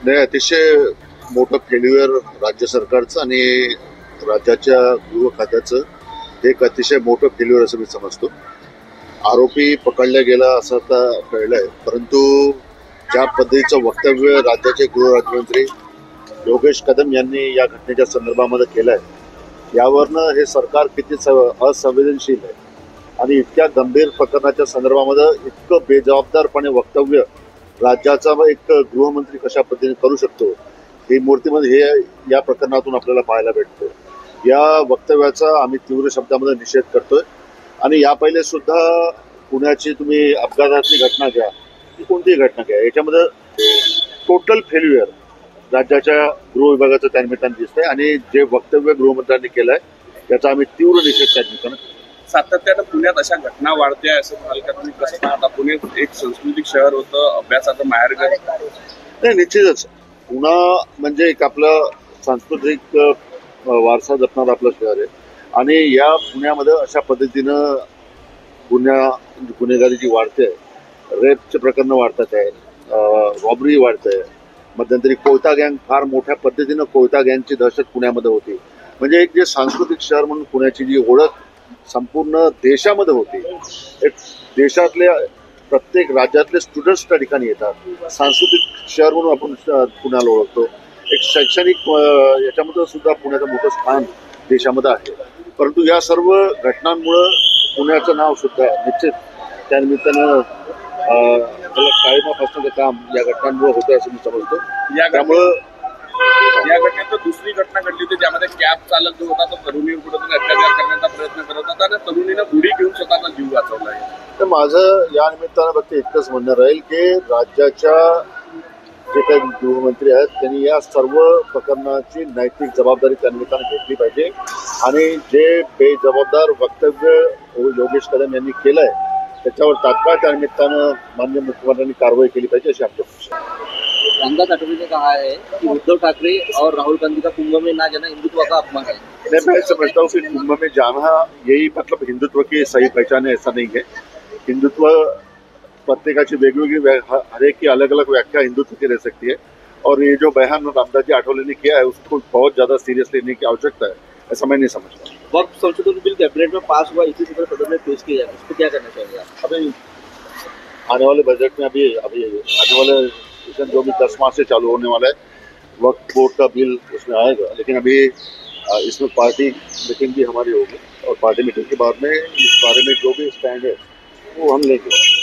नाही, अतिशय मोठं फेल्युअर राज्य सरकारचं आणि राज्याच्या गृह खात्याचं एक अतिशय मोठं फेल्युअर असं मी समजतो. आरोपी पकडला गेला असं आता कळलंय, परंतु ज्या पद्धतीचं वक्तव्य राज्याचे गृह राज्यमंत्री योगेश कदम यांनी या घटनेच्या संदर्भामध्ये केलंय, यावरनं हे सरकार किती असंवेदनशील आहे आणि इतक्या गंभीर प्रकरणाच्या संदर्भामध्ये इतकं बेजबाबदारपणे वक्तव्य राज्याचा एक गृहमंत्री कशा पद्धतीने करू शकतो, ही मूर्तीमध्ये हे या प्रकरणातून आपल्याला पाहायला भेटतो. या वक्तव्याचा आम्ही तीव्र शब्दामध्ये निषेध करतोय आणि या पहिले सुद्धा पुण्याची तुम्ही अपघातातली घटना घ्या, की कोणतीही घटना घ्या, याच्यामध्ये टोटल फेल्युअर राज्याच्या गृह विभागाचं त्या निमित्तानं दिसतंय आणि जे वक्तव्य गृहमंत्र्यांनी केलंय त्याचा आम्ही तीव्र निषेध त्या निमित्तानं. सातत्यानं पुण्यात अशा घटना वाढत्या असं म्हणाल का तुम्ही? कसं पाहता? पुणे एक सांस्कृतिक शहर होतं, अभ्यासाचं माहेरघर. नाही, निश्चितच पुणे म्हणजे एक आपलं सांस्कृतिक वारसा जपणारं आपलं शहर आहे आणि या पुण्यामध्ये अशा पद्धतीनं गुन्हेगारी जी वाढते, रेपचे प्रकरणं वाढतात आहे, रॉबरी वाढते, मध्यंतरी कोयता गँग, फार मोठ्या पद्धतीनं कोयता गँगची दहशत पुण्यामध्ये होती. म्हणजे एक जे सांस्कृतिक शहर म्हणून पुण्याची जी ओळख संपूर्ण देशामध्ये होती, एक देशातले प्रत्येक राज्यातले स्टुडंट्स त्या ठिकाणी येतात, सांस्कृतिक शहर म्हणून आपण पुण्याला ओळखतो. एक शैक्षणिक याच्यामध्ये सुद्धा पुण्याचं मोठं स्थान देशामध्ये आहे. परंतु या सर्व घटनांमुळं पुण्याचं नाव सुद्धा निश्चित त्या निमित्तानं काळीमा फासण्याचं काम या घटनांमुळे होतं असं मी समजतो. त्यामुळं या घटनेत दुसरी घटना घडली होती ज्यामध्ये कॅब चालक जो होता तो तरुणीवर अत्याचार करण्याचा प्रयत्न करत होता आणि तरुणीनं उडी घेऊन स्वतःचा जीव वाचवला आहे. तर माझं या निमित्तानं फक्त इतकंच म्हणणं राहील की राज्याच्या जे काही गृहमंत्री आहेत त्यांनी या सर्व प्रकरणाची नैतिक जबाबदारी त्या निमित्तानं घेतली पाहिजे आणि जे बेजबाबदार वक्तव्य योगेश कदम यांनी केलंय त्याच्यावर तात्काळ त्या निमित्तानं माननीय मुख्यमंत्र्यांनी कारवाई केली पाहिजे अशी आमची अपेक्षा आहे. रामदास आठवले ने कहा है कि उद्धव ठाकरे और राहुल गांधी का कुंभ में ना जाना हिंदुत्व का अपमान है. मैं समझता हूँ कि कुंभ में जाना यही मतलब हिंदुत्व की सही पहचान है, ऐसा नहीं है. हिंदुत्व प्रत्येकाची वेगवेगळी हर एक की अलग अलग व्याख्या हिंदुत्व की रह सकती है और ये जो बयान रामदास जी आठवले ने किया है उसको बहुत ज्यादा सीरियस लेने की आवश्यकता है, ऐसा मैं नहीं समझता. वक्फ संशोधन बिल कैबिनेट में पास हुआ, इसी तरह सदन में पेश किया जाए, इस पर क्या करना चाहिए? अभी आने वाले बजट में अभी आने वाले सेशन जो भी 10 मार्च से चालू होने वाला है, वक्फ बोर्ड का बिल उसमें आएगा, लेकिन अभी इसमें पार्टी मीटिंग भी हमारी होगी और पार्टी मीटिंग के बाद में इस बारे में जो भी स्टैंड है वो हम लेंगे.